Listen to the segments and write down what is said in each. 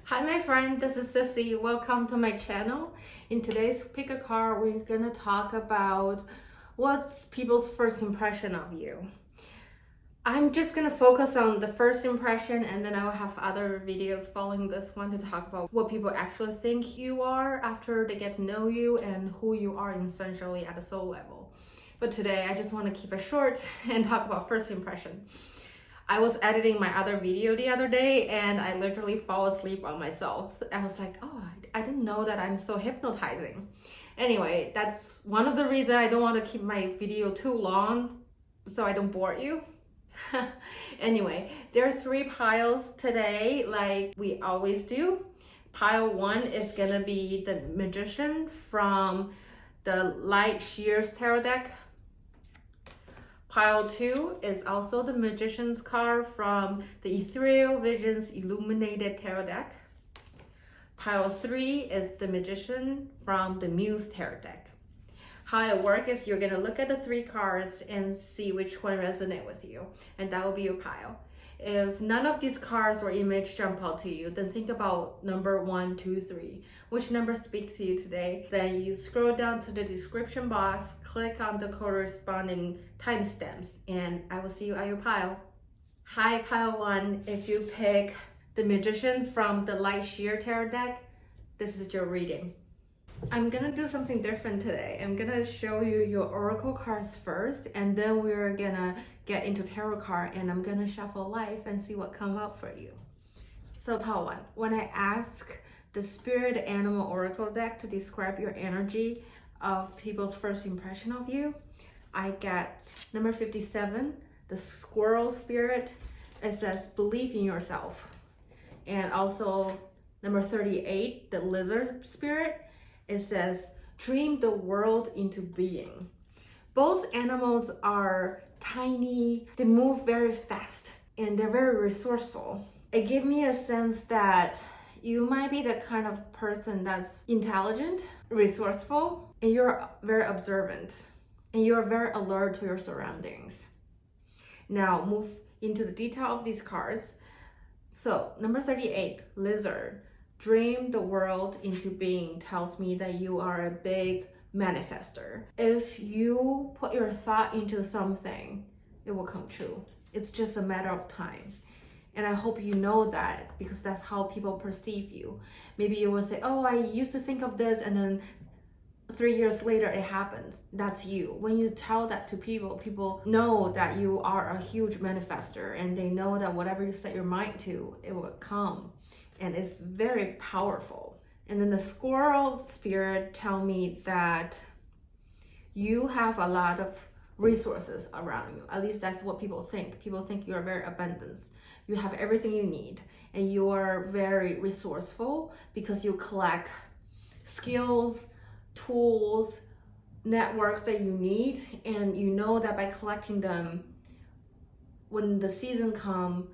Hi my friend, this is Cissy. Welcome to my channel. In today's pick a card, we're gonna talk about what's people's first impression of you. I'm just gonna focus on the first impression, and then I will have other videos following this one to talk about what people actually think you are after they get to know you and who you are essentially at a soul level. But today I just want to keep it short and talk about first impression. I was editing my other video the other day and I literally fall asleep on myself. I was like, oh, I didn't know that I'm so hypnotizing. Anyway, that's one of the reasons I don't want to keep my video too long so I don't bore you. Anyway, there are 3 piles today like we always do. Pile 1 is gonna be the Magician from the Light Shears Tarot deck. Pile 2 is also the Magician's card from the Ethereal Visions Illuminated Tarot deck. Pile 3 is the Magician from the Muse Tarot deck. How it works is you're gonna look at the 3 cards and see which one resonates with you, and that will be your pile. If none of these cards or image jump out to you, then think about number 1, 2, 3. Which number speaks to you today? Then you scroll down to the description box, click on the corresponding timestamps, and I will see you at your pile. Hi, pile 1. If you pick the Magician from the Light Shear Tarot deck, this is your reading. I'm gonna do something different today. I'm gonna show you your oracle cards first, and then we're gonna get into tarot card, and I'm gonna shuffle life and see what comes up for you. So pile 1, when I ask the Spirit Animal Oracle deck to describe your energy of people's first impression of you, I get number 57, the Squirrel Spirit. It says believe in yourself. And also number 38, the Lizard Spirit. It says, dream the world into being. Both animals are tiny, they move very fast, and they're very resourceful. It gives me a sense that you might be the kind of person that's intelligent, resourceful, and you're very observant, and you're very alert to your surroundings. Now, move into the detail of these cards. So, number 38, Lizard. Dream the world into being tells me that you are a big manifester. If you put your thought into something, it will come true. It's just a matter of time. And I hope you know that, because that's how people perceive you. Maybe you will say, oh, I used to think of this, and then 3 years later it happens. That's you. When you tell that to people, people know that you are a huge manifester, and they know that whatever you set your mind to, it will come. And it's very powerful. And then the Squirrel Spirit tell me that you have a lot of resources around you. At least that's what people think. People think you are very abundant. You have everything you need, and you are very resourceful because you collect skills, tools, networks that you need, and you know that by collecting them, when the season comes,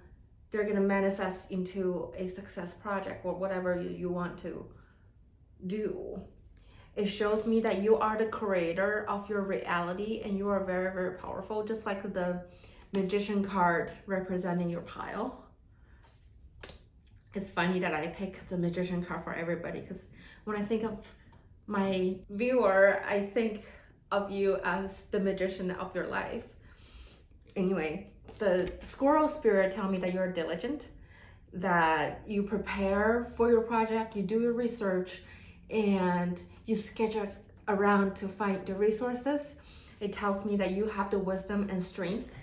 they're gonna manifest into a success project or whatever you want to do. It shows me that you are the creator of your reality, and you are very, very powerful, just like the Magician card representing your pile. It's funny that I pick the Magician card for everybody, because when I think of my viewer, I think of you as the magician of your life. Anyway, the Squirrel Spirit tell me that you're diligent, that you prepare for your project, you do your research, and you schedule around to find the resources. It tells me that you have the wisdom and strength.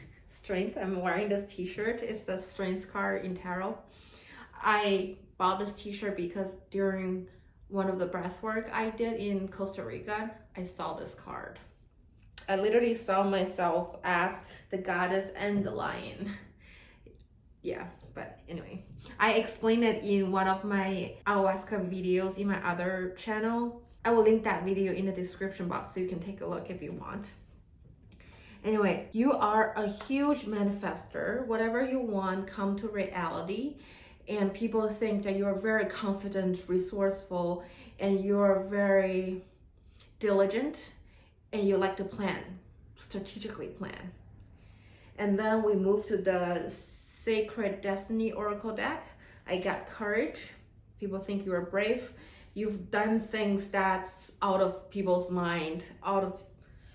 I'm wearing this t-shirt. It's the strength card in tarot. I bought this t-shirt because during one of the breath work I did in Costa Rica, I saw this card. I literally saw myself as the goddess and the lion. Yeah, but anyway, I explained it in one of my Ayahuasca videos in my other channel. I will link that video in the description box so you can take a look if you want. Anyway, you are a huge manifester. Whatever you want come to reality, and people think that you're very confident, resourceful, and you're very diligent, and you like to plan, strategically plan. And then we move to the Sacred Destiny Oracle deck. I got Courage, People think you are brave. You've done things that's out of people's mind, out of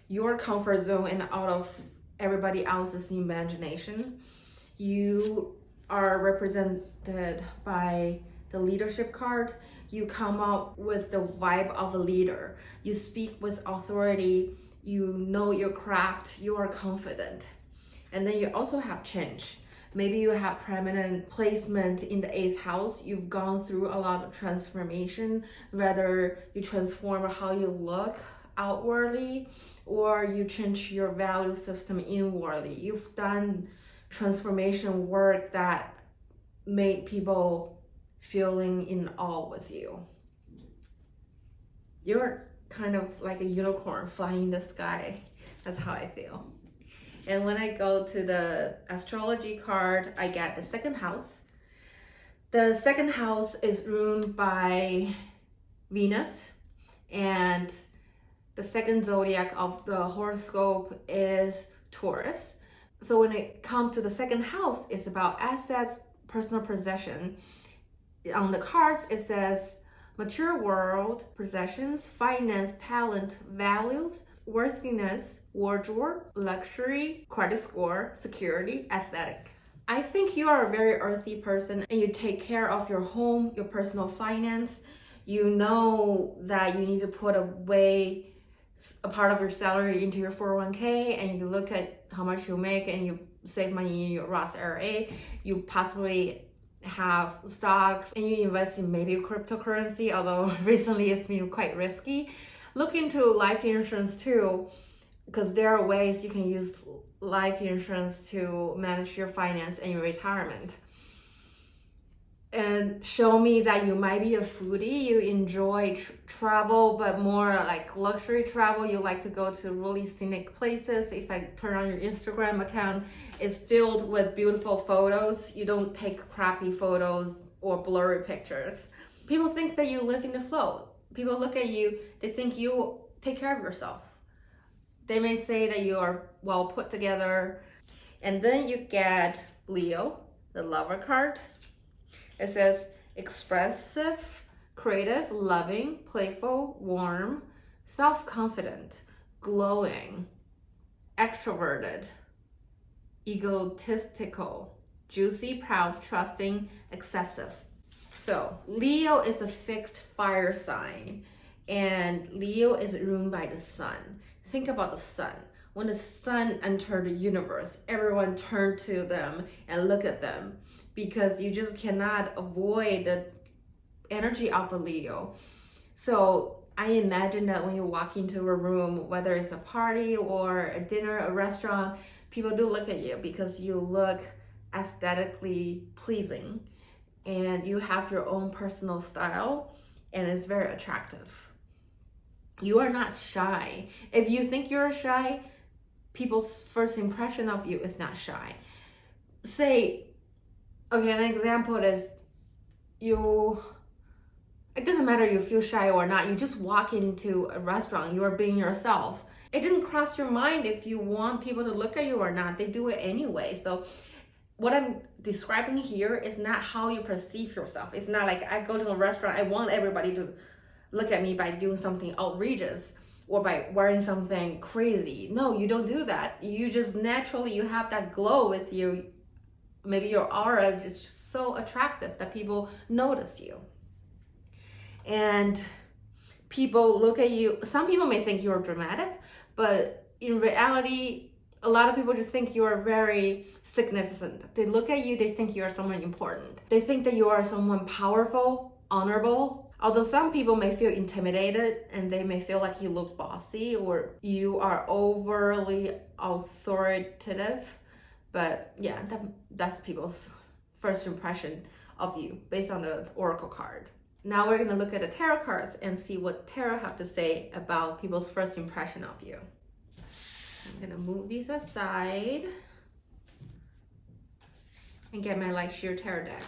your comfort zone, and out of everybody else's imagination. You are represented by the leadership card. You come up with the vibe of a leader. You speak with authority. You know your craft. You are confident. And then you also have change. Maybe you have permanent placement in the 8th house. You've gone through a lot of transformation, whether you transform how you look outwardly or you change your value system inwardly. You've done transformation work that made people feeling in awe with you. You're kind of like a unicorn flying in the sky. That's how I feel. And when I go to the astrology card, I get the 2nd house. The 2nd house is ruled by Venus, and the 2nd zodiac of the horoscope is Taurus. So when it comes to the 2nd house, it's about assets, personal possession. On the cards, it says material world, possessions, finance, talent, values, worthiness, wardrobe, luxury, credit score, security, athletic. I think you are a very earthy person and you take care of your home, your personal finance. You know that you need to put away a part of your salary into your 401k, and you look at how much you make and you save money in your Roth IRA. You possibly have stocks and you invest in maybe cryptocurrency, although recently it's been quite risky. Look into life insurance too, because there are ways you can use life insurance to manage your finance and your retirement. And show me that you might be a foodie. You enjoy travel, but more like luxury travel. You like to go to really scenic places. If I turn on your Instagram account, it's filled with beautiful photos. You don't take crappy photos or blurry pictures. People think that you live in the flow. People look at you, they think you take care of yourself. They may say that you are well put together. And then you get Leo, the lover card. It says expressive, creative, loving, playful, warm, self-confident, glowing, extroverted, egotistical, juicy, proud, trusting, excessive. So Leo is a fixed fire sign, and Leo is ruled by the sun. Think about the sun. When the sun entered the universe, everyone turned to them and look at them, because you just cannot avoid the energy of a Leo. So I imagine that when you walk into a room, whether it's a party or a dinner, a restaurant, people do look at you because you look aesthetically pleasing and you have your own personal style, and it's very attractive. You are not shy. If you think you're shy, people's first impression of you is not shy. Say, okay, an example is it doesn't matter you feel shy or not, you just walk into a restaurant, you are being yourself. It didn't cross your mind if you want people to look at you or not, they do it anyway. So what I'm describing here is not how you perceive yourself. It's not like I go to a restaurant, I want everybody to look at me by doing something outrageous or by wearing something crazy. No, you don't do that. You just naturally, you have that glow with you. Maybe your aura is just so attractive that people notice you. And people look at you, some people may think you're dramatic, but in reality, a lot of people just think you are very significant. They look at you, they think you are someone important. They think that you are someone powerful, honorable. Although some people may feel intimidated and they may feel like you look bossy or you are overly authoritative. But yeah, that's people's first impression of you based on the oracle card. Now we're gonna look at the tarot cards and see what tarot have to say about people's first impression of you. I'm gonna move these aside and get my light sheer tarot deck.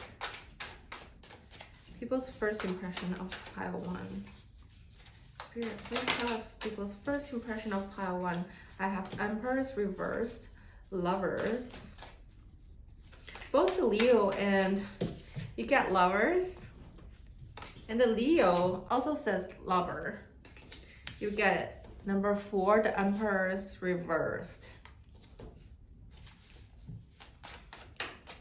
People's first impression of pile one. Spirit, please tell us people's first impression of pile one. I have Empress reversed, Lovers, both the Leo and you get Lovers, And the Leo also says lover. You get number 4, the Emperor's reversed.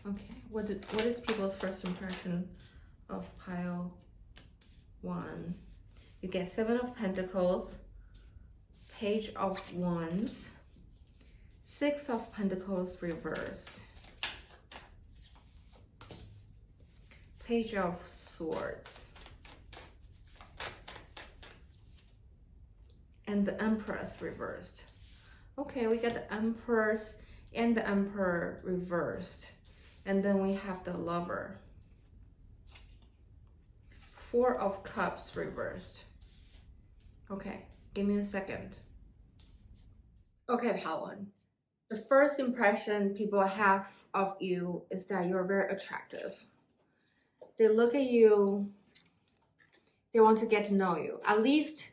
Okay, what is people's first impression of pile 1? You get 7 of Pentacles, Page of Wands, 6 of Pentacles reversed, Page of Swords, and the Empress reversed. Okay, we got the Empress and the Emperor reversed. And then we have the Lover. 4 of Cups reversed. Okay, give me a second. Okay, Pawan. The first impression people have of you is that you're very attractive. They look at you, they want to get to know you. At least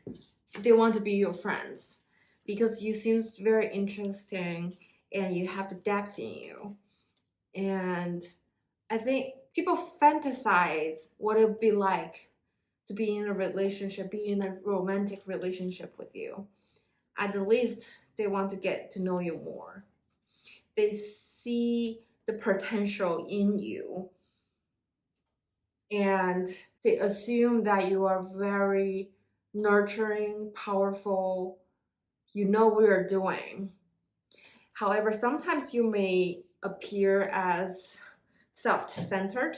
they want to be your friends because you seem very interesting and you have the depth in you. And I think people fantasize what it would be like to be in a relationship, be in a romantic relationship with you. At the least, they want to get to know you more. They see the potential in you. And they assume that you are very nurturing, powerful, you know what you're doing. However, sometimes you may appear as self-centered,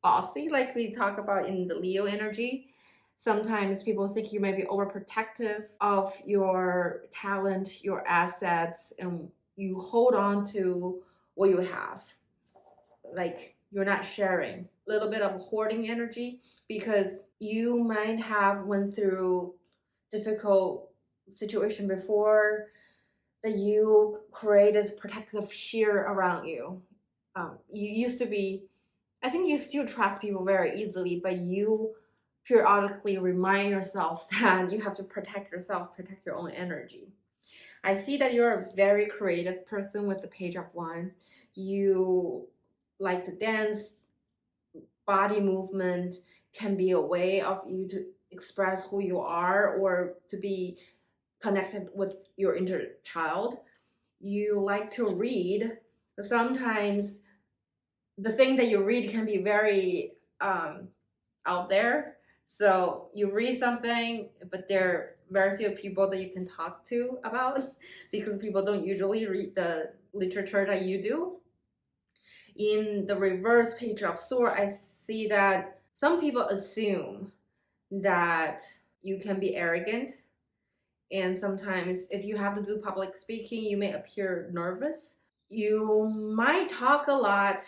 bossy, like we talk about in the Leo energy. Sometimes people think you may be overprotective of your talent, your assets, and you hold on to what you have. Like you're not sharing. A little bit of hoarding energy because you might have went through difficult situation before that you create this protective shield around you. You used to be, I think you still trust people very easily, but you periodically remind yourself that you have to protect yourself, protect your own energy. I see that you're a very creative person with the Page of Wands. You like to dance, body movement can be a way of you to express who you are or to be connected with your inner child. You like to read. Sometimes the thing that you read can be very out there. So you read something, but there are very few people that you can talk to about because people don't usually read the literature that you do. In the reverse Page of Swords, I see that some people assume that you can be arrogant. And sometimes if you have to do public speaking, you may appear nervous. You might talk a lot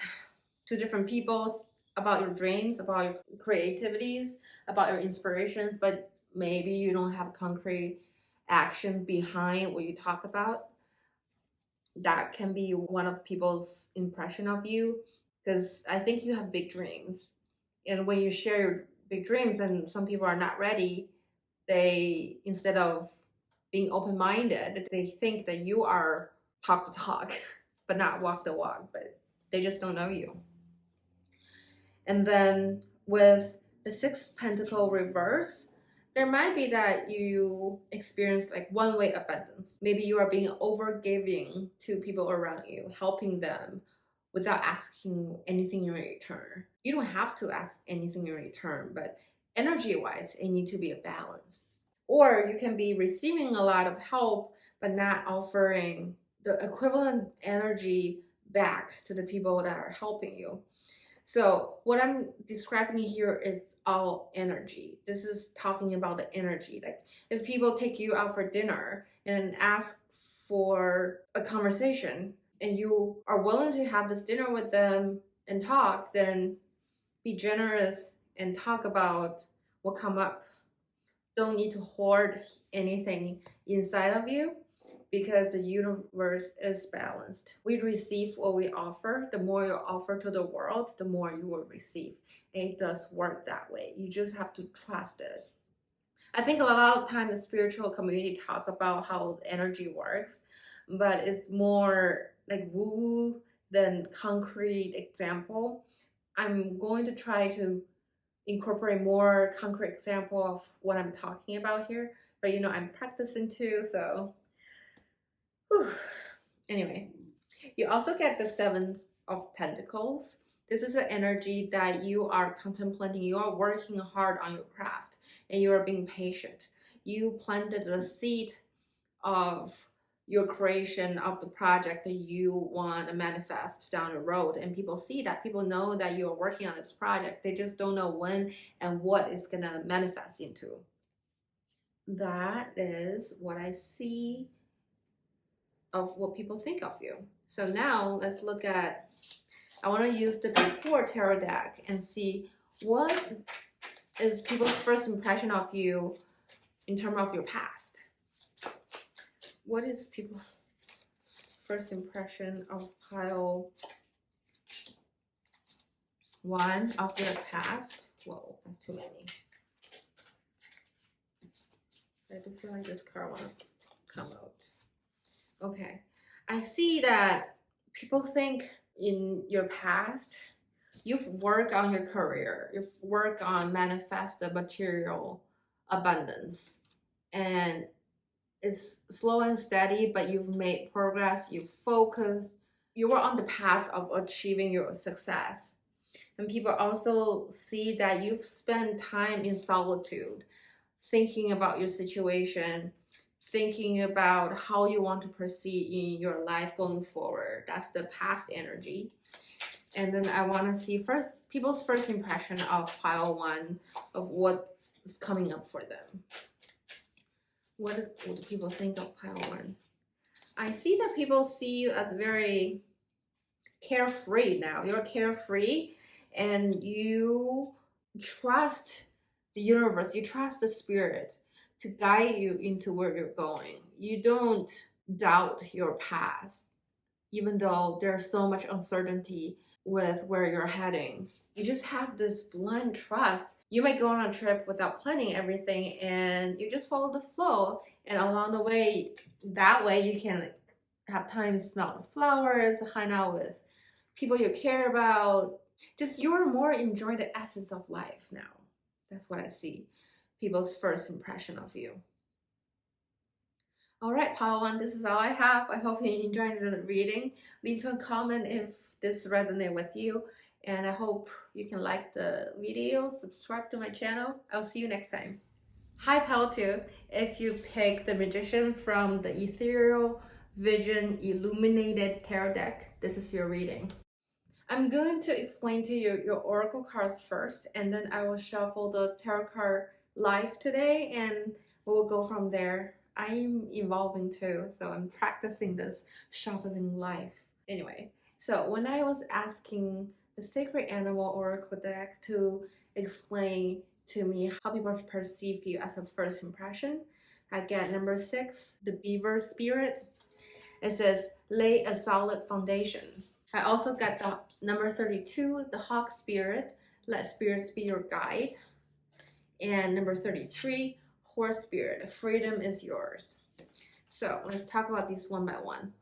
to different people about your dreams, about your creativities, about your inspirations, but maybe you don't have concrete action behind what you talk about. That can be one of people's impression of you because I think you have big dreams. And when you share your big dreams and some people are not ready, they, instead of being open-minded, they think that you are talk the talk, but not walk the walk, but they just don't know you. And then with the 6th Pentacle reverse, there might be that you experience like one-way abundance. Maybe you are being overgiving to people around you, helping them without asking anything in return. You don't have to ask anything in return, but energy-wise, it needs to be a balance. Or you can be receiving a lot of help, but not offering the equivalent energy back to the people that are helping you. So what I'm describing here is all energy. This is talking about the energy. Like if people take you out for dinner and ask for a conversation and you are willing to have this dinner with them and talk, then be generous and talk about what come up. Don't need to hoard anything inside of you because the universe is balanced. We receive what we offer. The more you offer to the world, the more you will receive. And it does work that way. You just have to trust it. I think a lot of times the spiritual community talk about how energy works, but it's more like woo-woo than concrete example. I'm going to try to incorporate more concrete example of what I'm talking about here. But I'm practicing too, so whew. Anyway, you also get the Seven of Pentacles. This is an energy that you are contemplating. You are working hard on your craft and you are being patient. You planted the seed of your creation of the project that you want to manifest down the road, and people see that. People know that you're working on this project. They just don't know when and what it's gonna manifest into. That is what I see of what people think of you. So now let's look at, I want to use the before tarot deck and see what is people's first impression of you in terms of your past. What is people's first impression of pile 1 of their past? Whoa, that's too many. I do feel like this card wants to come out. Okay, I see that people think in your past, you've worked on your career, you've worked on manifest the material abundance, and it's slow and steady, but you've made progress, you've focused, you were on the path of achieving your success. And people also see that you've spent time in solitude, thinking about your situation, thinking about how you want to proceed in your life going forward. That's the past energy. And then I want to see first people's first impression of pile 1, of what is coming up for them. What do people think of pile 1? I see that people see you as very carefree now. You're carefree and you trust the universe, you trust the spirit to guide you into where you're going. You don't doubt your past, even though there's so much uncertainty with where you're heading. You just have this blind trust. You might go on a trip without planning everything and you just follow the flow. And along the way, that way you can have time to smell the flowers, hang out with people you care about. Just you're more enjoying the essence of life now. That's what I see. People's first impression of you. All right, pile 1, this is all I have. I hope you enjoyed the reading. Leave a comment if this resonates with you. And I hope you can like the video, subscribe to my channel. I'll see you next time. Hi, pile 2. If you pick the Magician from the Ethereal Vision Illuminated Tarot deck, this is your reading. I'm going to explain to you your oracle cards first, and then I will shuffle the tarot card live today, and we'll go from there. I'm evolving too, so I'm practicing this shuffling live. Anyway, so when I was asking the Sacred Animal Oracle deck to explain to me how people perceive you as a first impression, I get number 6, the Beaver Spirit. It says, lay a solid foundation. I also got the number 32, the Hawk Spirit. Let spirits be your guide. And number 33, Horse Spirit. Freedom is yours. So let's talk about these one by one.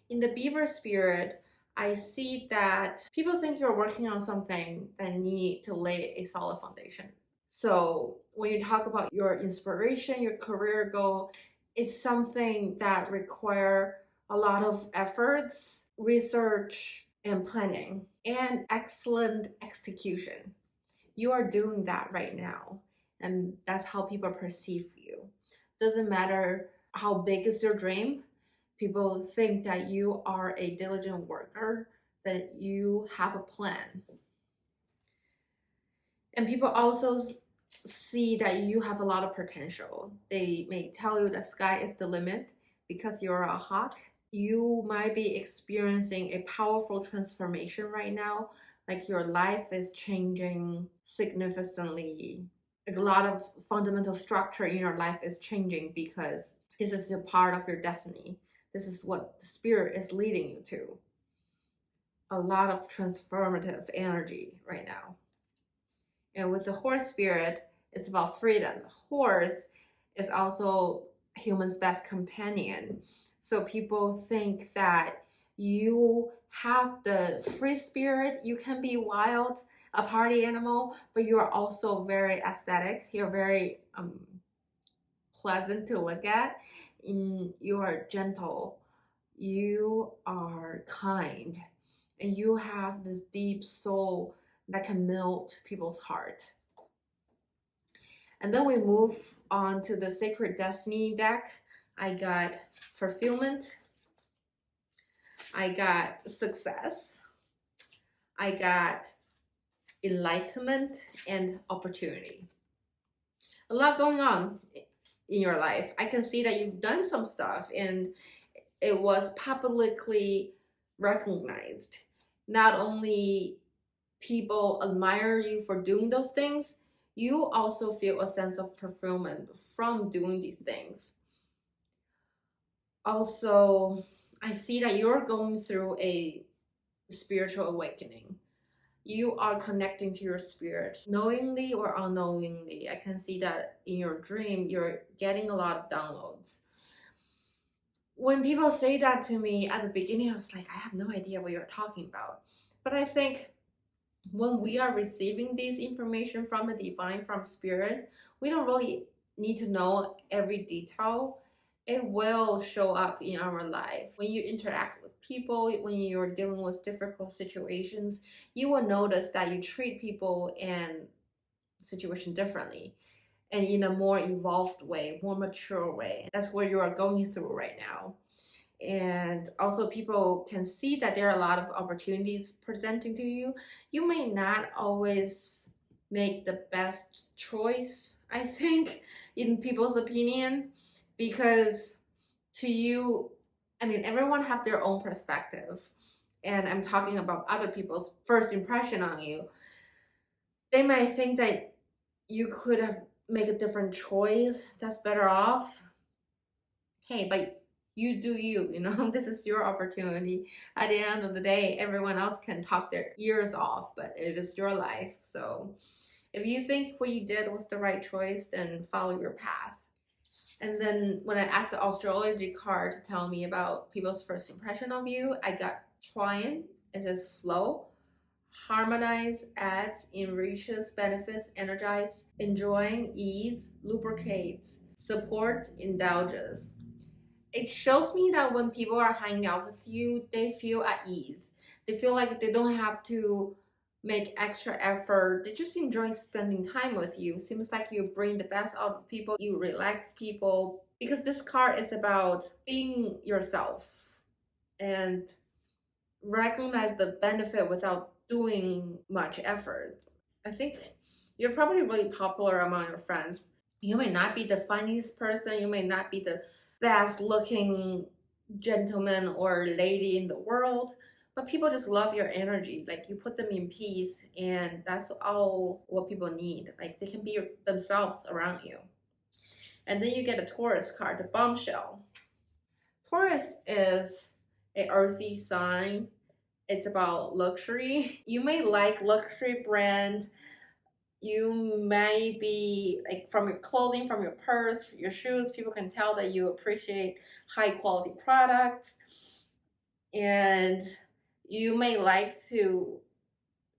In the Beaver Spirit, I see that people think you're working on something that need to lay a solid foundation. So when you talk about your inspiration, your career goal, it's something that require a lot of efforts, research, and planning, and excellent execution. You are doing that right now, and that's how people perceive you. Doesn't matter how big is your dream, people think that you are a diligent worker, that you have a plan. And people also see that you have a lot of potential. They may tell you the sky is the limit because you're a hawk. You might be experiencing a powerful transformation right now, like your life is changing significantly. A lot of fundamental structure in your life is changing because this is a part of your destiny. This is what the spirit is leading you to. A lot of transformative energy right now. And with the Horse Spirit, it's about freedom. Horse is also human's best companion. So people think that you have the free spirit, you can be wild, a party animal, but you are also very aesthetic. You're very pleasant to look at. You are gentle. You are kind. And you have this deep soul that can melt people's heart. And then we move on to the Sacred Destiny deck. I got fulfillment. I got success. I got enlightenment and opportunity. A lot going on in your life. I can see that you've done some stuff and it was publicly recognized. Not only people admire you for doing those things, you also feel a sense of fulfillment from doing these things. Also, I see that you're going through a spiritual awakening. You are connecting to your spirit, knowingly or unknowingly. I can see that in your dream, you're getting a lot of downloads. When people say that to me at the beginning, I was like, I have no idea what you're talking about. But I think when we are receiving this information from the divine, from spirit, we don't really need to know every detail. It will show up in our life. When you interact with people, when you're dealing with difficult situations, you will notice that you treat people and situation differently and in a more evolved way, more mature way. That's what you are going through right now. And also people can see that there are a lot of opportunities presenting to you. You may not always make the best choice, I think, in people's opinion, because to you, I mean, everyone have their own perspective. And I'm talking about other people's first impression on you. They might think that you could have made a different choice that's better off. Hey, but you do you, you know, this is your opportunity. At the end of the day, everyone else can talk their ears off, but it is your life. So if you think what you did was the right choice, then follow your path. And then when I asked the astrology card to tell me about people's first impression of you, I got Trine. It says flow, harmonize, adds, enriches, benefits, energize, enjoying, ease, lubricates, supports, indulges. It shows me that when people are hanging out with you, they feel at ease. They feel like they don't have to make extra effort. They just enjoy spending time with you. Seems like you bring the best out of people. You relax people, because this card is about being yourself and recognize the benefit without doing much effort. I think you're probably really popular among your friends. You may not be the funniest person, you may not be the best looking gentleman or lady in the world, but people just love your energy. Like, you put them in peace, and that's all what people need. Like, they can be themselves around you. And then you get a Taurus card, the bombshell. Taurus is a earthy sign. It's about luxury. You may like luxury brand. You may be, like, from your clothing, from your purse, your shoes, people can tell that you appreciate high quality products. And you may like to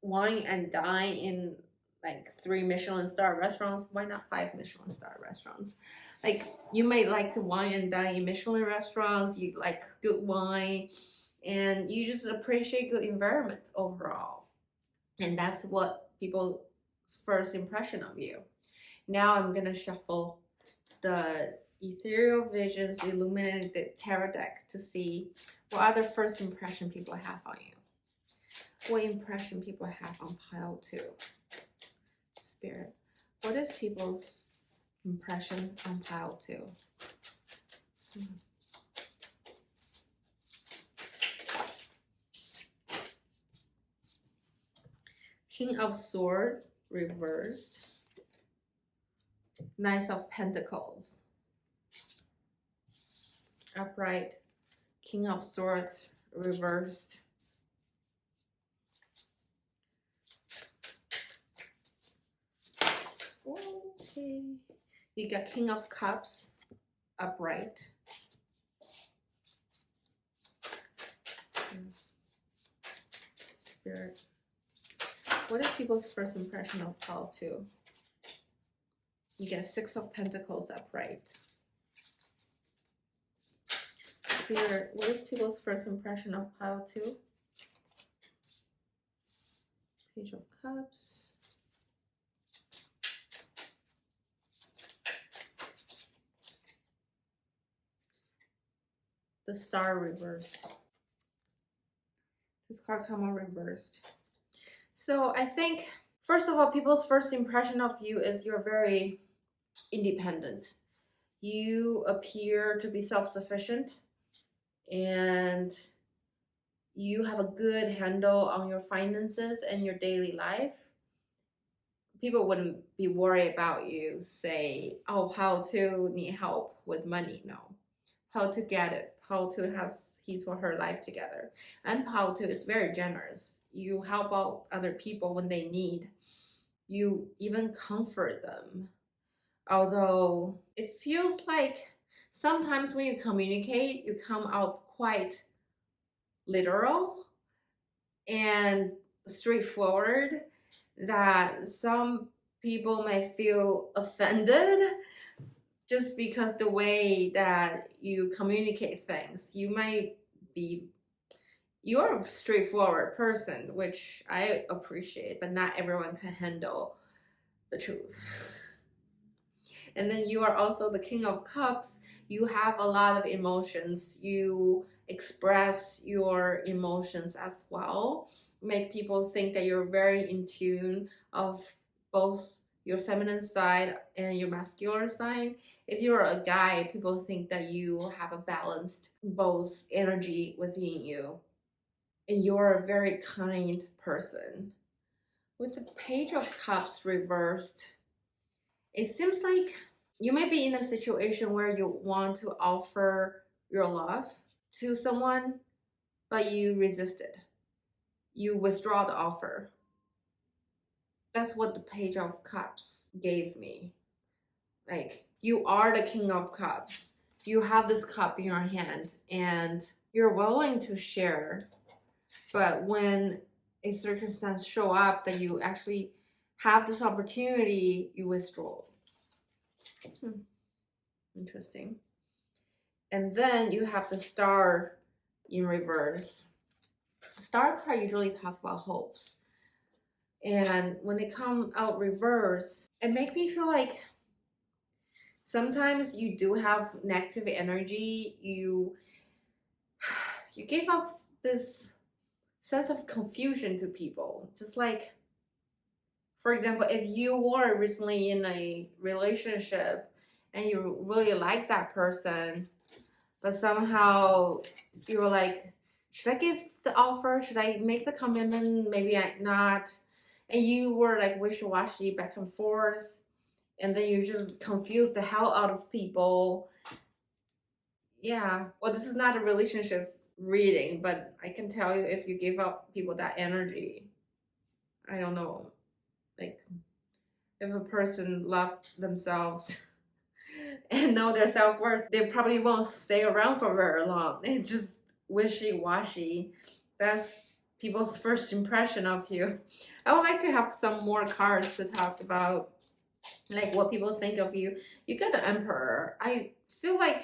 wine and dine in like 3 Michelin star restaurants. Why not 5 Michelin star restaurants? Like, you may like to wine and dine in Michelin restaurants. You like good wine, and you just appreciate good environment overall. And that's what people's first impression of you. Now I'm gonna shuffle the Ethereal Visions Illuminated Tarot deck to see what other first impression people have on you. What impression people have on pile 2. Spirit, what is people's impression on pile 2? King of Swords reversed. Knight of Pentacles. Upright. King of Swords reversed. Okay. You got King of Cups upright. Spirit. What is people's first impression of pile 2? You get 6 of Pentacles upright. Spirit, what is people's first impression of pile 2? Page of Cups. The Star reversed. This card come out reversed. So I think, first of all, people's first impression of you is you're very independent. You appear to be self-sufficient and you have a good handle on your finances and your daily life. People wouldn't be worried about you, say, oh, how to need help with money. No. How to get it. How to has his or her life together. And how to is very generous. You help out other people when they need. You even comfort them. Although it feels like sometimes when you communicate, you come out quite literal and straightforward, that some people may feel offended just because the way that you communicate things. You're a straightforward person, which I appreciate, but not everyone can handle the truth. And then you are also the King of Cups. You have a lot of emotions. You express your emotions as well. Make people think that you're very in tune of both your feminine side and your masculine side. If you're a guy, people think that you have a balanced both energy within you. And you're a very kind person. With the Page of Cups reversed, it seems like you may be in a situation where you want to offer your love to someone, but you resisted. You withdraw the offer. That's what the Page of Cups gave me. Like, you are the King of Cups. You have this cup in your hand and you're willing to share. But when a circumstance show up that you actually have this opportunity, you withdraw. Interesting. And then you have the Star in reverse. Star card usually talk about hopes. And when they come out reverse, it makes me feel like sometimes you do have negative energy. You give off this sense of confusion to people. Just like, for example, if you were recently in a relationship and you really like that person, but somehow you were like, should I give the offer? Should I make the commitment? Maybe I not. And you were like wishy-washy back and forth. And then you just confused the hell out of people. Yeah. Well, this is not a relationship reading, but I can tell you if you give up people that energy, I don't know. Like, if a person loves themselves and know their self-worth, they probably won't stay around for very long. It's just wishy-washy. That's people's first impression of you. I would like to have some more cards to talk about, like what people think of you. You get the Emperor. I feel like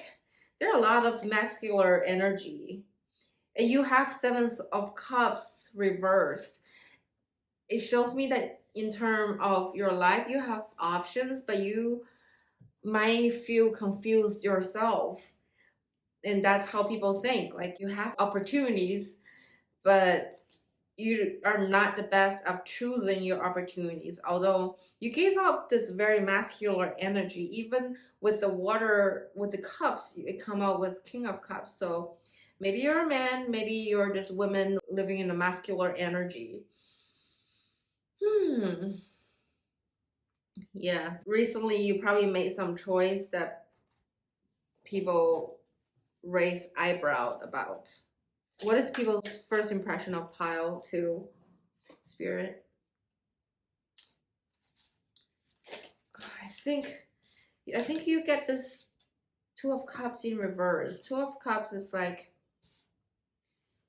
there are a lot of masculine energy. And you have 7 of Cups reversed. It shows me that in terms of your life, you have options, but you might feel confused yourself. And that's how people think. Like, you have opportunities, but you are not the best of choosing your opportunities. Although you gave off this very masculine energy, even with the water, with the cups, it come out with King of Cups. So maybe you're a man, maybe you're just women living in a masculine energy. Yeah, recently you probably made some choice that people raise eyebrow about. What is people's first impression of pile 2, Spirit? I think you get this 2 of Cups in reverse. 2 of Cups is like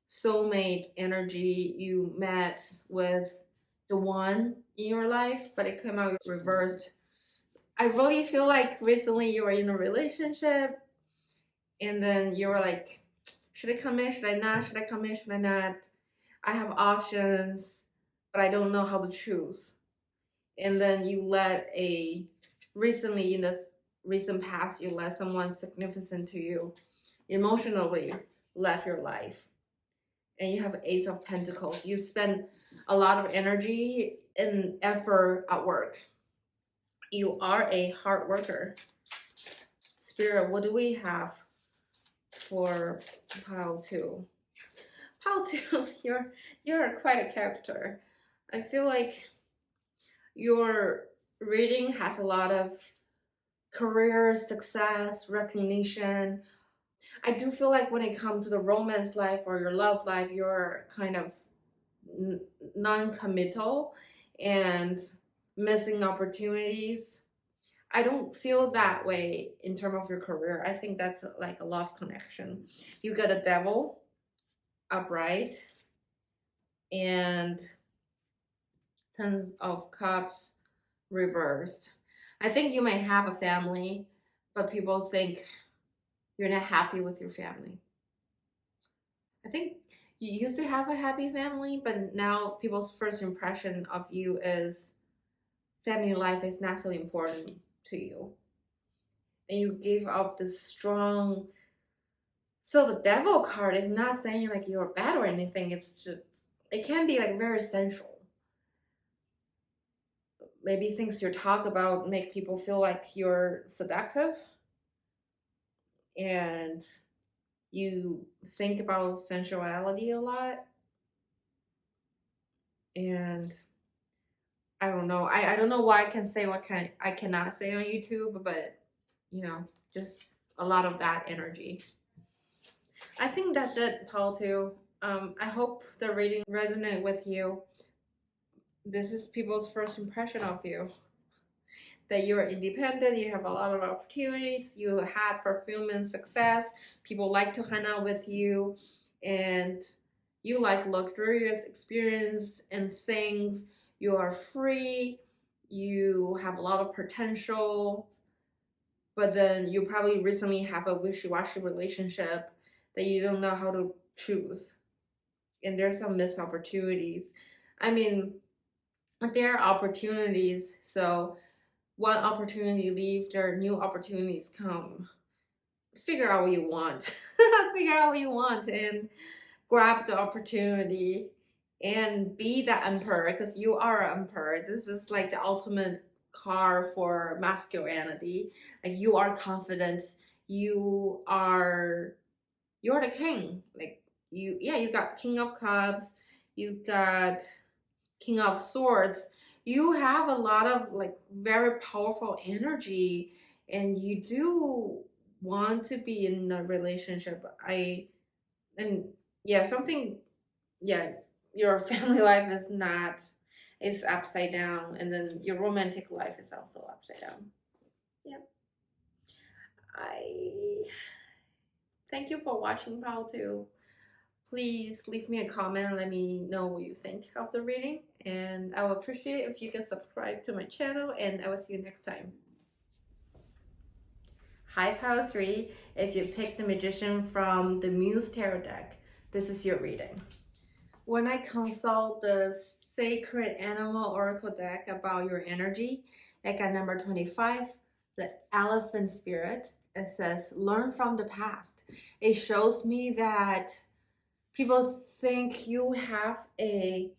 soulmate energy. You met with the one in your life, but it came out reversed. I really feel like recently you were in a relationship and then you were like, should I come in? Should I not? Should I come in? Should I not? I have options, but I don't know how to choose. And then you let recently in the recent past, you let someone significant to you emotionally left your life. And you have Ace of Pentacles. You spend a lot of energy and effort at work. You are a hard worker. Spirit, what do we have for pile 2? Pile 2, you're quite a character. I feel like your reading has a lot of career success, recognition. I do feel like when it comes to the romance life or your love life, you're kind of non-committal and missing opportunities. I don't feel that way in terms of your career. I think that's like a love connection. You got a devil upright and 10 of cups reversed. I think you may have a family, but people think you're not happy with your family. I think you used to have a happy family, but now people's first impression of you is family life is not so important to you. And you give off this strong. So the devil card is not saying like you're bad or anything. It's just, it can be like very sensual. Maybe things you talk about make people feel like you're seductive. And you think about sensuality a lot. And I don't know. I don't know why I can say what I cannot say on YouTube, but just a lot of that energy. I think that's it, Paul, too. I hope the reading resonate with you. This is people's first impression of you. That you're independent, you have a lot of opportunities, you had fulfillment, success, people like to hang out with you, and you like luxurious experience and things. You are free, you have a lot of potential, but then you probably recently have a wishy-washy relationship that you don't know how to choose. And there's some missed opportunities. I mean, there are opportunities, so one opportunity leave, there are new opportunities come. Figure out what you want. Figure out what you want and grab the opportunity and be the emperor, because you are an emperor. This is like the ultimate card for masculinity. Like you are confident. You're the king. Like you got King of Cups, you got King of Swords. You have a lot of like very powerful energy, and you do want to be in a relationship. Your family life is upside down, and then your romantic life is also upside down. Yeah. I thank you for watching, Pal, too. Please leave me a comment and let me know what you think of the reading. And I will appreciate it if you can subscribe to my channel, and I will see you next time. Hi, Pile 3. If you picked the Magician from the Muse Tarot deck, this is your reading. When I consult the Sacred Animal Oracle deck about your energy, I got number 25, the Elephant Spirit. It says, learn from the past. It shows me that people think you have a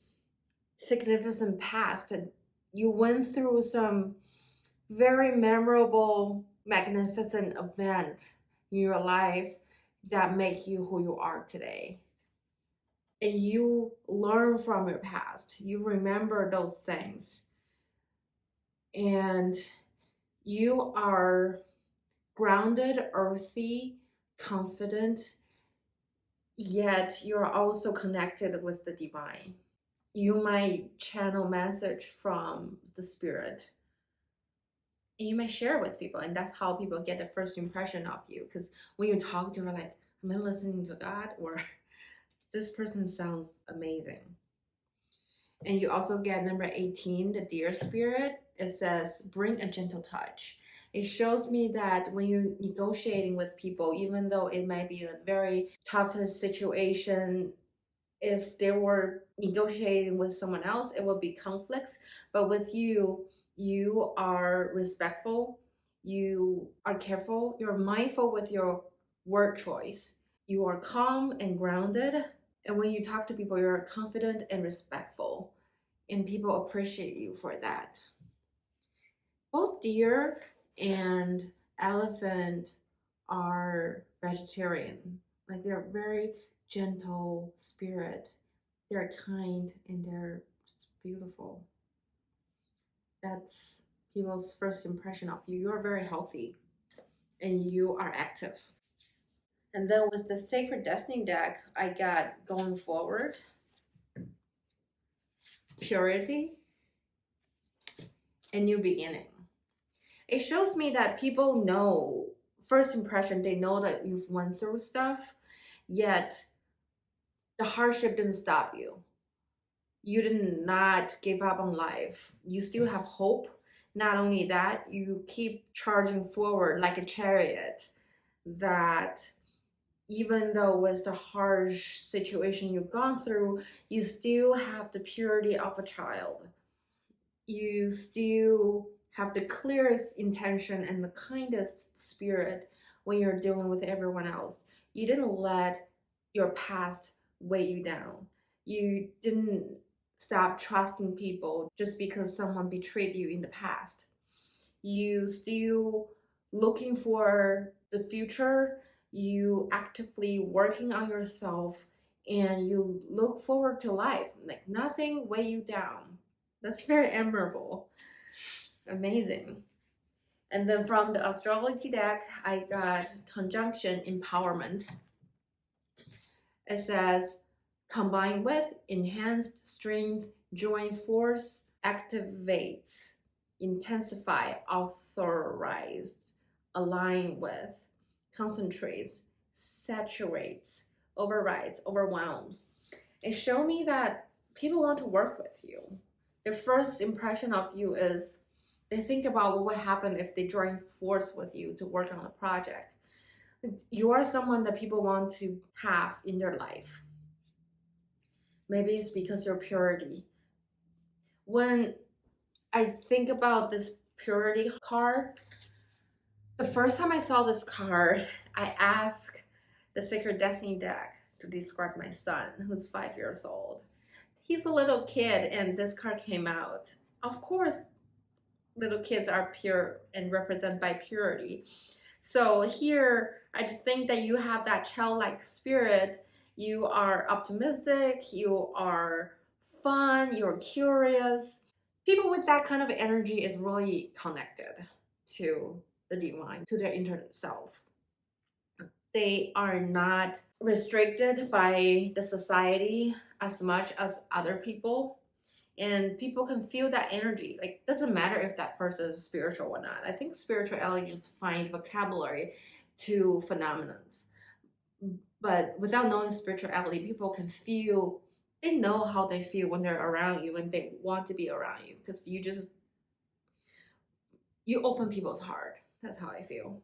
significant past and you went through some very memorable, magnificent event in your life that make you who you are today. And you learn from your past. You remember those things. And you are grounded, earthy, confident, yet you're also connected with the divine. You might channel message from the spirit. And you might share with people, and that's how people get the first impression of you. Because when you talk to her, like, am I listening to God? Or this person sounds amazing. And you also get number 18, the deer spirit. It says, bring a gentle touch. It shows me that when you're negotiating with people, even though it might be a very tough situation, if they were negotiating with someone else, it would be conflicts. But with you, you are respectful, you are careful, you're mindful with your word choice, you are calm and grounded. And when you talk to people, you're confident and respectful, and people appreciate you for that. Both deer and elephant are vegetarian. Like they're very gentle spirit. They're kind and they're just beautiful. That's people's first impression of you. You're very healthy and you are active. And then with the Sacred Destiny deck, I got going forward, purity, and new beginning. It shows me that people know, first impression, they know that you've went through stuff, yet the hardship didn't stop you. You did not give up on life. You still have hope. Not only that, you keep charging forward like a chariot, that even though with the harsh situation you've gone through, you still have the purity of a child. You still have the clearest intention and the kindest spirit when you're dealing with everyone else. You didn't let your past weigh you down. You didn't stop trusting people just because someone betrayed you in the past. You still looking for the future. You actively working on yourself and you look forward to life. Like nothing weigh you down. That's very admirable. Amazing. And then from the astrology deck, I got conjunction empowerment. It says, combine with, enhanced strength, join force, activates, intensify, authorized, align with, concentrates, saturates, overrides, overwhelms. It showed me that people want to work with you. Their first impression of you is they think about what would happen if they join force with you to work on a project. You are someone that people want to have in their life. Maybe it's because your purity. When I think about this purity card, the first time I saw this card, I asked the Sacred Destiny deck to describe my son, who's 5 years old. He's a little kid, and this card came out. Of course, little kids are pure and represented by purity. So here, I think that you have that childlike spirit. You are optimistic, you are fun, you're curious. People with that kind of energy is really connected to the divine, to their inner self. They are not restricted by the society as much as other people. And people can feel that energy. Like, doesn't matter if that person is spiritual or not. I think spirituality is find vocabulary to phenomenons. But without knowing spirituality, people can feel, they know how they feel when they're around you and they want to be around you, because you open people's heart. That's how I feel.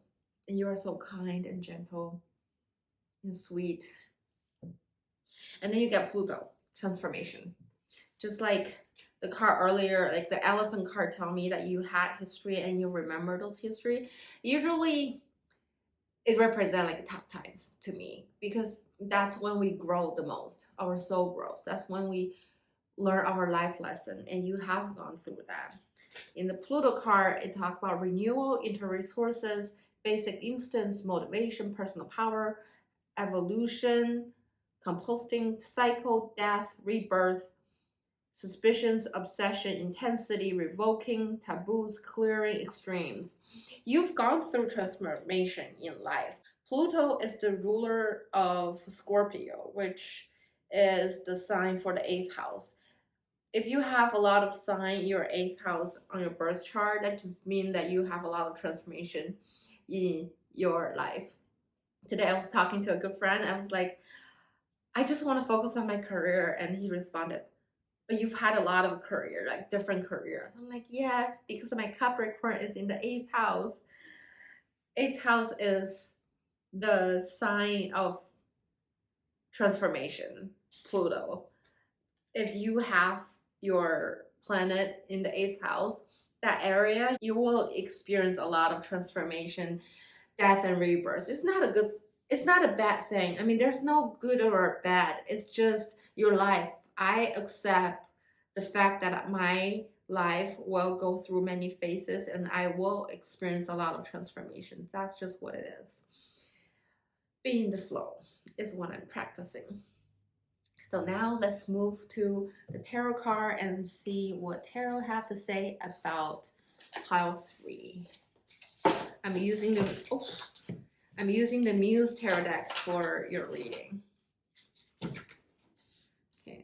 And you are so kind and gentle and sweet. And then you get Pluto, transformation. Just like the card earlier, like the elephant card tell me that you had history and you remember those history. Usually it represents like tough times to me, because that's when we grow the most. Our soul grows. That's when we learn our life lesson, and you have gone through that. In the Pluto card, it talks about renewal, inter-resources, basic instance, motivation, personal power, evolution, composting, cycle, death, rebirth, suspicions, obsession, intensity, revoking, taboos, clearing, extremes. You've gone through transformation in life. Pluto is the ruler of Scorpio, which is the sign for the eighth house. If you have a lot of sign in your eighth house on your birth chart, that just means that you have a lot of transformation in your life. Today I was talking to a good friend. I was like, I just want to focus on my career. And he responded, but you've had a lot of career, like different careers. I'm like, yeah, because my Capricorn is in the eighth house. Eighth house is the sign of transformation, Pluto. If you have your planet in the eighth house, that area, you will experience a lot of transformation, death, and rebirth. It's not a bad thing. I mean, there's no good or bad. It's just your life. I accept the fact that my life will go through many phases and I will experience a lot of transformations. That's just what it is. Being the flow is what I'm practicing. So now let's move to the tarot card and see what tarot have to say about pile 3. I'm using the Muse tarot deck for your reading. Okay,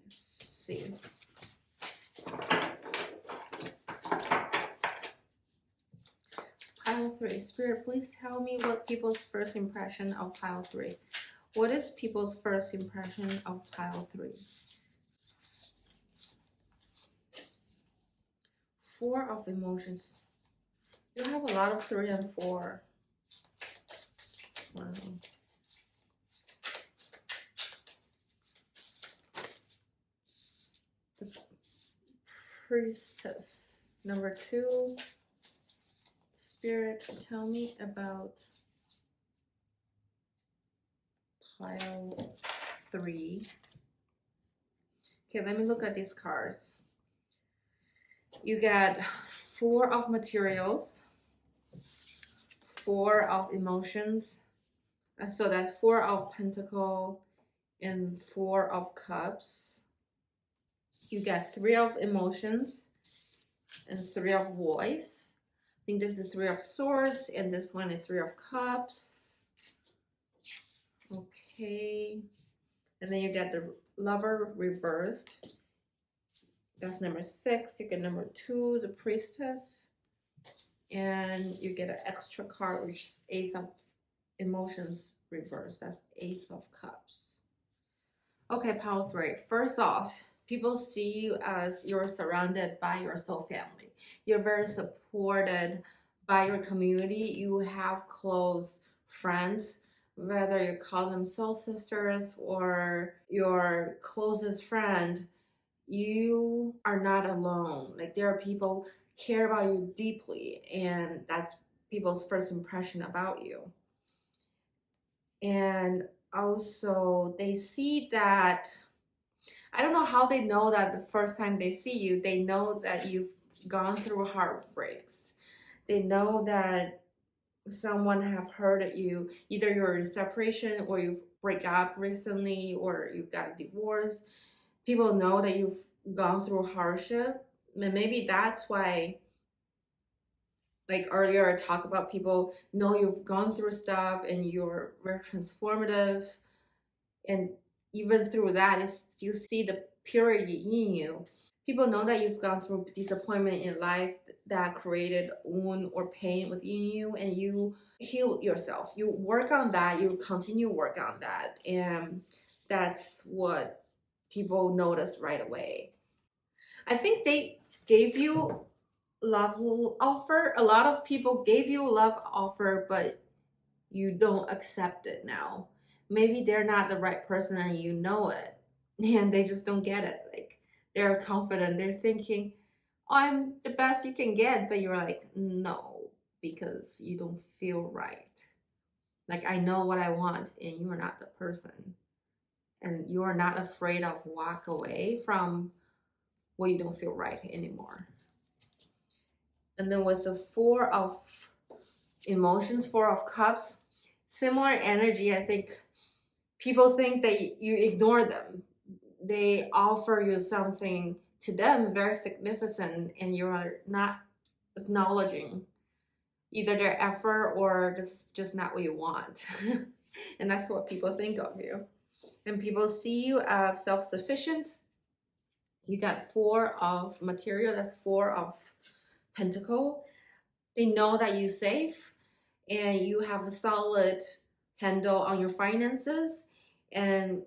let's see. Pile 3. Spirit, please tell me what people's first impression of pile 3. What is people's first impression of pile 3? 4 of emotions. You have a lot of 3 and 4. Wow. The Priestess. Number 2. Spirit, tell me about pile 3. Okay, let me look at these cards. You got 4 of materials, 4 of emotions. So that's 4 of pentacle and 4 of cups. You got 3 of emotions and 3 of voice. I think this is 3 of swords and this one is 3 of cups. Okay. And then you get the lover reversed. That's number 6. You get number 2, the priestess. And you get an extra card, which is 8 of emotions reversed. That's 8 of cups. Okay, pile 3. First off, people see you as you're surrounded by your soul family. You're very supported by your community. You have close friends, whether you call them soul sisters or your closest friend. You are not alone. Like, there are people care about you deeply, and that's people's first impression about you. And also they see that, I don't know how they know that the first time they see you, they know that you've gone through heartbreaks. They know that someone have hurted you. Either you're in separation or you break up recently or you got a divorce. People know that you've gone through hardship. And maybe that's why, like earlier I talked about, people know you've gone through stuff and you're very transformative. And even through that, you see the purity in you. People know that you've gone through disappointment in life that created wound or pain within you, and you heal yourself. You work on that, you continue work on that, and that's what people notice right away. I think they gave you love offer. A lot of people gave you love offer, but you don't accept it now. Maybe they're not the right person and you know it, and they just don't get it. Like, they're confident, they're thinking, oh, I'm the best you can get, but you're like, no, because you don't feel right. Like, I know what I want and you are not the person, and you are not afraid of walk away from what you don't feel right anymore. And then with the 4 of emotions, 4 of cups, similar energy. I think people think that you ignore them. They offer you something to them very significant, and you're not acknowledging either their effort or this is just not what you want. And that's what people think of you. And people see you as self-sufficient. You got 4 of material, that's 4 of pentacle. They know that you're safe and you have a solid handle on your finances, and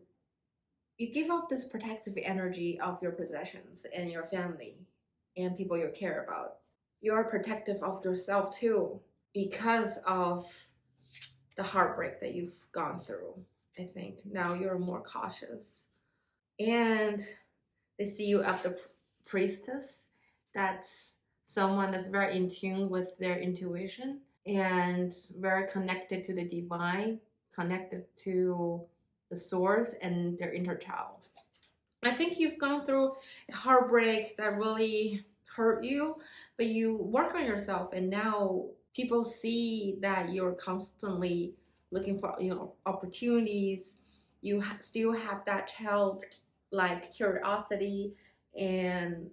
you give off this protective energy of your possessions and your family and people you care about. You're protective of yourself too because of the heartbreak that you've gone through. I think now you're more cautious. And they see you as the priestess. That's someone that's very in tune with their intuition and very connected to the divine, connected to the source and their inner child. I think you've gone through a heartbreak that really hurt you, but you work on yourself, and now people see that you're constantly looking for opportunities. You still have that child like curiosity and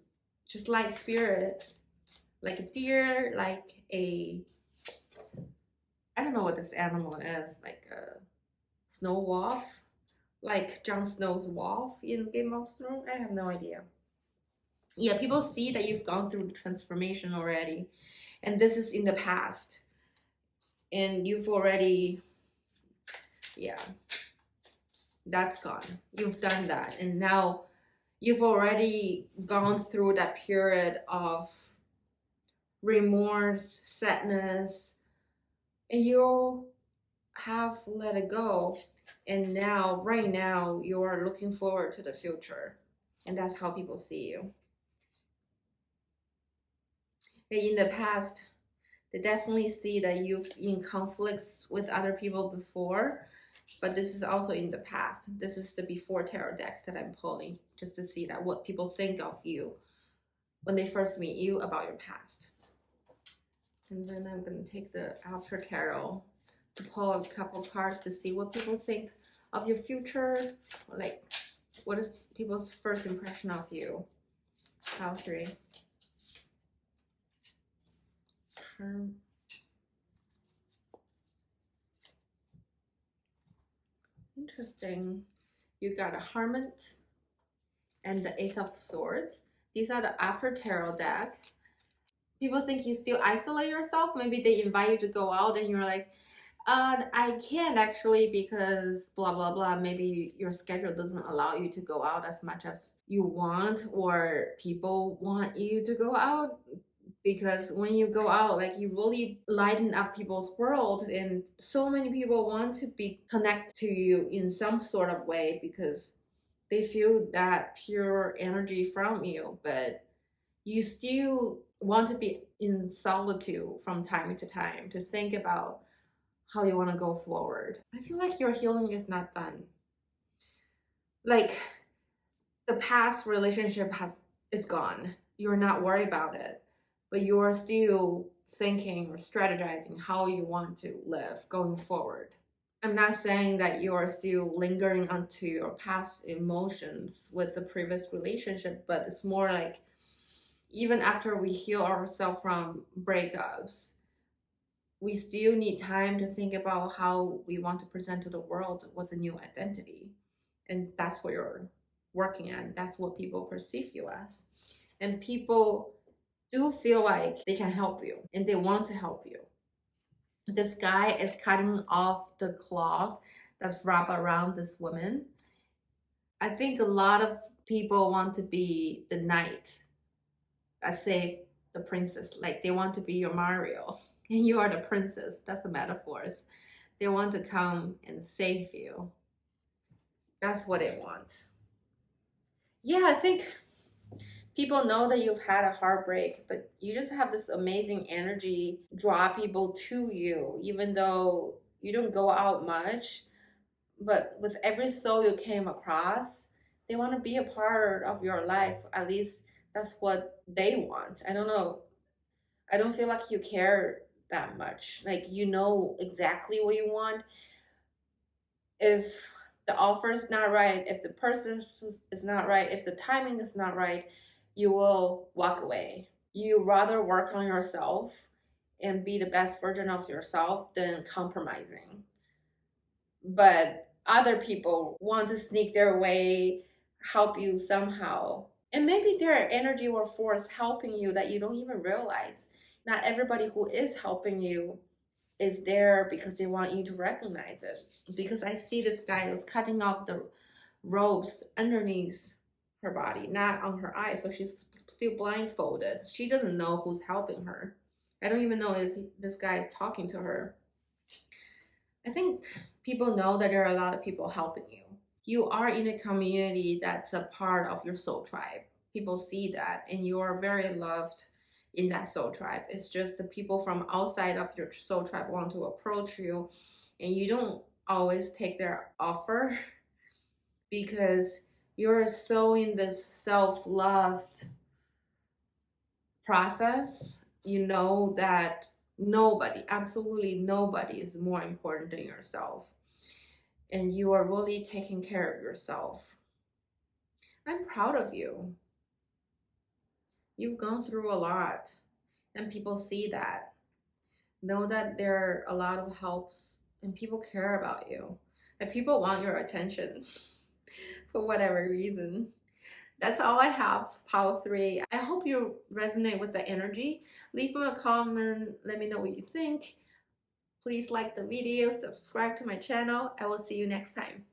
just like spirit, like a deer, like a I don't know what this animal is, like a snow wolf, like Jon Snow's wolf in Game of Thrones. I have no idea. Yeah, people see that you've gone through the transformation already, and this is in the past, and you've already, yeah, that's gone. You've done that, and now you've already gone through that period of remorse, sadness, and you have let it go. And now, right now, you are looking forward to the future. And that's how people see you. In the past, they definitely see that you've in conflicts with other people before, but this is also in the past. This is the before tarot deck that I'm pulling, just to see that what people think of you when they first meet you about your past. And then I'm going to take the after tarot to pull a couple cards to see what people think of your future, like what is people's first impression of you. Pile 3. Interesting. You got a Hermit and the Eight of Swords. These are the after tarot deck. People think you still isolate yourself. Maybe they invite you to go out and you're like, I can't actually because blah, blah, blah. Maybe your schedule doesn't allow you to go out as much as you want, or people want you to go out. Because when you go out, like you really lighten up people's world, and so many people want to be connected to you in some sort of way because they feel that pure energy from you, but you still want to be in solitude from time to time to think about how you want to go forward. I feel like your healing is not done. Like the past relationship is gone. You're not worried about it, but you're still thinking or strategizing how you want to live going forward. I'm not saying that you're still lingering onto your past emotions with the previous relationship, but it's more like even after we heal ourselves from breakups, we still need time to think about how we want to present to the world with a new identity. And that's what you're working on. That's what people perceive you as. And people do feel like they can help you and they want to help you. This guy is cutting off the cloth that's wrapped around this woman. I think a lot of people want to be the knight that saved the princess. Like they want to be your Mario and you are the princess. That's the metaphors. They want to come and save you. That's what they want. Yeah, I think people know that you've had a heartbreak, but you just have this amazing energy, draw people to you, even though you don't go out much. But with every soul you came across, they want to be a part of your life. At least that's what they want. I don't know. I don't feel like you care that much. Like you know exactly what you want. If the offer is not right, if the person is not right, if the timing is not right, you will walk away. You rather work on yourself and be the best version of yourself than compromising. But other people want to sneak their way, help you somehow. And maybe their energy or force helping you that you don't even realize. Not everybody who is helping you is there because they want you to recognize it. Because I see this guy who's cutting off the robes underneath her body, not on her eyes. So she's still blindfolded. She doesn't know who's helping her. I don't even know if this guy is talking to her. I think people know that there are a lot of people helping you. You are in a community that's a part of your soul tribe. People see that, and you are very loved in that soul tribe. It's just the people from outside of your soul tribe want to approach you, and you don't always take their offer because you're so in this self-loved process. You know that nobody, absolutely nobody, is more important than yourself, and you are really taking care of yourself. I'm proud of you. You've gone through a lot, and people see that. Know that there are a lot of helps, and people care about you, and people want your attention for whatever reason. That's all I have, Power 3. I hope you resonate with the energy. Leave me a comment. Let me know what you think. Please like the video, subscribe to my channel. I will see you next time.